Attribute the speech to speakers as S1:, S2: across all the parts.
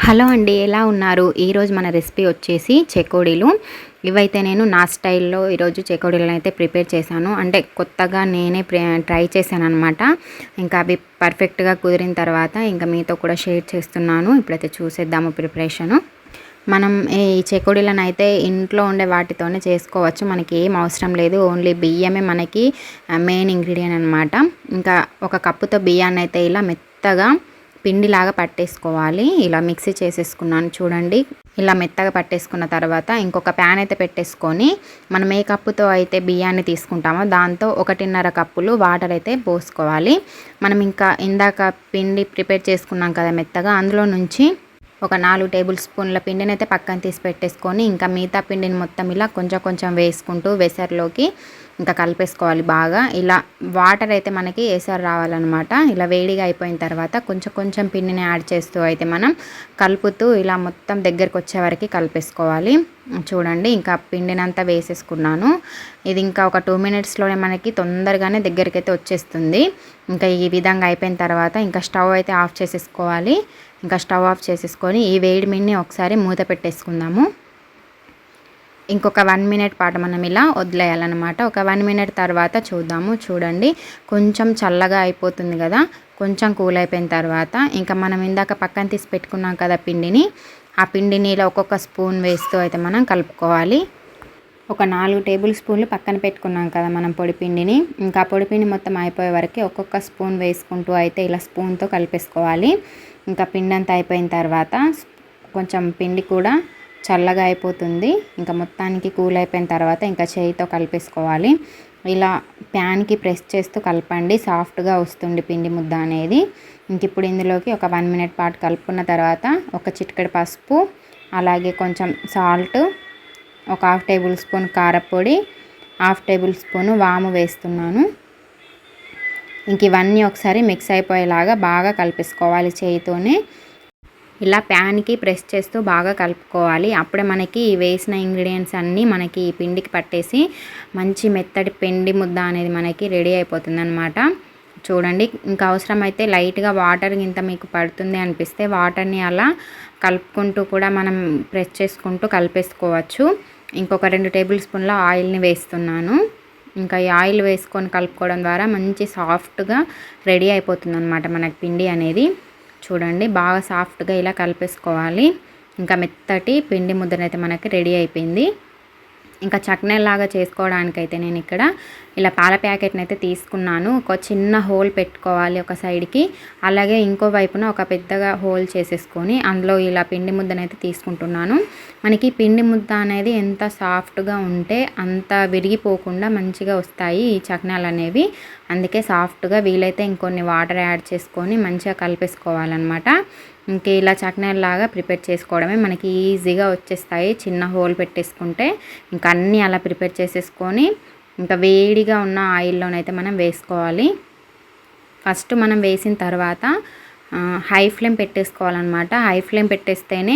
S1: Hello అండి, ఎలా ఉన్నారు? ఈరోజు మన రెసిపీ వచ్చేసి చెకోడీలు. ఇవైతే నేను నా స్టైల్లో ఈరోజు చెకోడీలను అయితే ప్రిపేర్ చేశాను. అంటే కొత్తగా నేనే ట్రై చేశాను అనమాట. ఇంకా అవి పర్ఫెక్ట్గా కుదిరిన తర్వాత ఇంకా మీతో కూడా షేర్ చేస్తున్నాను. ఇప్పుడైతే చూసేద్దాము ప్రిపరేషను. మనం ఈ చెకోడీలను అయితే ఇంట్లో ఉండే వాటితోనే చేసుకోవచ్చు. మనకి ఏం అవసరం లేదు, ఓన్లీ బియ్యమే మనకి మెయిన్ ఇంగ్రీడియంట్ అనమాట. ఇంకా ఒక కప్పుతో బియ్యాన్ని అయితే ఇలా మెత్తగా పిండిలాగా పట్టేసుకోవాలి. ఇలా మిక్సీ చేసేసుకున్నాను చూడండి. ఇలా మెత్తగా పట్టేసుకున్న తర్వాత ఇంకొక ప్యాన్ అయితే పెట్టేసుకొని మనం ఏ కప్పుతో అయితే బియ్యాన్ని తీసుకుంటామో దాంతో 1.5 కప్పులు వాటర్ అయితే పోసుకోవాలి. మనం ఇంకా ఇందాక పిండి ప్రిపేర్ చేసుకున్నాం కదా మెత్తగా, అందులో నుంచి ఒక 4 టేబుల్ స్పూన్ల పిండిని అయితే పక్కన తీసి పెట్టేసుకొని ఇంకా మిగతా పిండిని మొత్తం ఇలా కొంచెం కొంచెం వేసుకుంటూ వెసర్లోకి ఇంకా కలిపేసుకోవాలి బాగా. ఇలా వాటర్ అయితే మనకి ఎసరు రావాలన్నమాట. ఇలా వేడిగా అయిపోయిన తర్వాత కొంచెం కొంచెం పిండిని యాడ్ చేస్తూ అయితే మనం కలుపుతూ ఇలా మొత్తం దగ్గరికి వచ్చే వరకు కలిపేసుకోవాలి. చూడండి, ఇంకా పిండిని అంతా వేసేసుకున్నాను. ఇది ఇంకా ఒక 2 మినిట్స్లోనే మనకి తొందరగానే దగ్గరికి అయితే వచ్చేస్తుంది. ఇంకా ఈ విధంగా అయిపోయిన తర్వాత ఇంకా స్టవ్ అయితే ఆఫ్ చేసేసుకోవాలి. ఇంకా స్టవ్ ఆఫ్ చేసేసుకొని ఈ వేడి పిండిని ఒకసారి మూత పెట్టేసుకుందాము. ఇంకొక 1 మినిట్ పాటు మనం ఇలా వదిలేయాలన్నమాట. ఒక 1 మినిట్ తర్వాత చూద్దాము. చూడండి, కొంచెం చల్లగా అయిపోతుంది కదా. కొంచెం కూల్ అయిపోయిన తర్వాత ఇంకా మనం ఇందాక పక్కన తీసి పెట్టుకున్నాం కదా పిండిని, ఆ పిండిని ఇలా ఒక్కొక్క స్పూన్ వేస్తూ అయితే మనం కలుపుకోవాలి. ఒక 4 టేబుల్ స్పూన్లు పక్కన పెట్టుకున్నాం కదా మనం పొడి పిండిని. ఇంకా పొడి పిండి మొత్తం అయిపోయే వరకు ఒక్కొక్క స్పూన్ వేసుకుంటూ అయితే ఇలా స్పూన్తో కలిపేసుకోవాలి. ఇంకా పిండి అంతా అయిపోయిన తర్వాత కొంచెం పిండి కూడా చల్లగా అయిపోతుంది. ఇంకా మొత్తానికి కూల్ అయిపోయిన తర్వాత ఇంకా చేయితో కలిపేసుకోవాలి. ఇలా ప్యాన్కి ప్రెస్ చేస్తూ కలపండి, సాఫ్ట్గా వస్తుంది పిండి ముద్ద అనేది. ఇంక ఇప్పుడు ఇందులోకి ఒక 1 మినిట్ పాటు కలుపుకున్న తర్వాత ఒక చిటికెడు పసుపు, అలాగే కొంచెం సాల్ట్, ఒక 1/2 టేబుల్ స్పూన్ కారపొడి, 1/2 టేబుల్ స్పూన్ వాము వేస్తున్నాను. ఇంక ఇవన్నీ ఒకసారి మిక్స్ అయిపోయేలాగా బాగా కలిపేసుకోవాలి చేయితోనే. ఇలా ప్యాన్కి ప్రెస్ చేస్తూ బాగా కలుపుకోవాలి. అప్పుడే మనకి వేసిన ఇంగ్రీడియంట్స్ అన్నీ మనకి ఈ పిండికి పట్టేసి మంచి మెత్తటి పిండి ముద్ద అనేది మనకి రెడీ అయిపోతుంది అనమాట. చూడండి, ఇంకా అవసరమైతే లైట్గా వాటర్ ఇంత మీకు పడుతుంది అనిపిస్తే వాటర్ని అలా కలుపుకుంటూ కూడా మనం ప్రెస్ చేసుకుంటూ కలిపేసుకోవచ్చు. ఇంకొక 2 టేబుల్ స్పూన్ల ఆయిల్ని వేస్తున్నాను. ఇంకా ఈ ఆయిల్ వేసుకొని కలుపుకోవడం ద్వారా మంచి సాఫ్ట్గా రెడీ అయిపోతుంది అనమాట మనకి పిండి అనేది. చూడండి, బాగా సాఫ్ట్గా ఇలా కలిపేసుకోవాలి. ఇంకా మెత్తటి పిండి ముద్దనైతే మనకి రెడీ అయిపోయింది. ఇంకా చట్నీలాగా చేసుకోవడానికైతే నేను ఇక్కడ ఇలా పాల ప్యాకెట్ని అయితే తీసుకున్నాను. ఒక చిన్న హోల్ పెట్టుకోవాలి ఒక సైడ్కి, అలాగే ఇంకో వైపున ఒక పెద్దగా హోల్ చేసేసుకొని అందులో ఇలా పిండి ముద్దనైతే తీసుకుంటున్నాను. మనకి పిండి ముద్ద అనేది ఎంత సాఫ్ట్గా ఉంటే అంత విరిగిపోకుండా మంచిగా వస్తాయి ఈ చట్నాలు అనేవి. అందుకే సాఫ్ట్గా వీలైతే ఇంకొన్ని వాటర్ యాడ్ చేసుకొని మంచిగా కలిపేసుకోవాలన్నమాట. ఇంక ఇలా చట్నీలాగా ప్రిపేర్ చేసుకోవడమే, మనకి ఈజీగా వచ్చేస్తాయి చిన్న హోల్ పెట్టేసుకుంటే. ఇంకా అన్నీ అలా ప్రిపేర్ చేసేసుకొని ఇంకా వేడిగా ఉన్న ఆయిల్లోనైతే మనం వేసుకోవాలి. ఫస్ట్ మనం వేసిన తర్వాత హై ఫ్లేమ్ పెట్టేసుకోవాలన్నమాట. హై ఫ్లేమ్ పెట్టేస్తేనే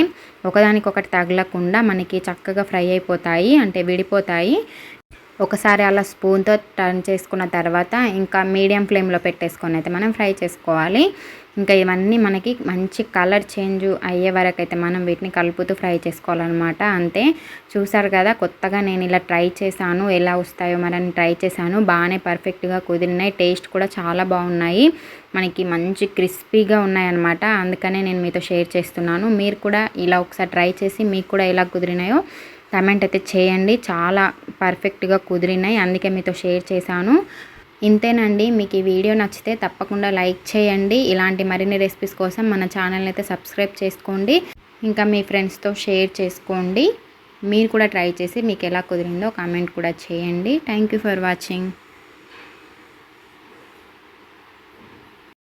S1: ఒకదానికొకటి తగలకుండా మనకి చక్కగా ఫ్రై అయిపోతాయి, అంటే విడిపోతాయి. ఒకసారి అలా స్పూన్తో టర్న్ చేసుకున్న తర్వాత ఇంకా మీడియం ఫ్లేమ్లో పెట్టేసుకొని అయితే మనం ఫ్రై చేసుకోవాలి. ఇంకా ఇవన్నీ మనకి మంచి కలర్ చేంజ్ అయ్యే వరకు అయితే మనం వీటిని కలుపుతూ ఫ్రై చేసుకోవాలన్నమాట. అంతే, చూసారు కదా, కొత్తగా నేను ఇలా ట్రై చేశాను. ఎలా వస్తాయో మరని ట్రై చేశాను. బాగానే పర్ఫెక్ట్గా కుదిరినాయి. టేస్ట్ కూడా చాలా బాగున్నాయి. మనకి మంచి క్రిస్పీగా ఉన్నాయన్నమాట. అందుకనే నేను మీతో షేర్ చేస్తున్నాను. మీరు కూడా ఇలా ఒకసారి ట్రై చేసి మీకు కూడా ఎలా కుదిరినాయో కమెంట్ అయితే చేయండి. చాలా పర్ఫెక్ట్గా కుదిరినాయి, అందుకే మీతో షేర్ చేశాను. ఇంతేనండి. మీకు ఈ వీడియో నచ్చితే తప్పకుండా లైక్ చేయండి. ఇలాంటి మరిన్ని రెసిపీస్ కోసం మన ఛానల్ని అయితే సబ్స్క్రైబ్ చేసుకోండి. ఇంకా మీ ఫ్రెండ్స్తో షేర్ చేసుకోండి. మీరు కూడా ట్రై చేసి మీకు ఎలా కుదిరిందో కామెంట్ కూడా చేయండి. Thank you for watching.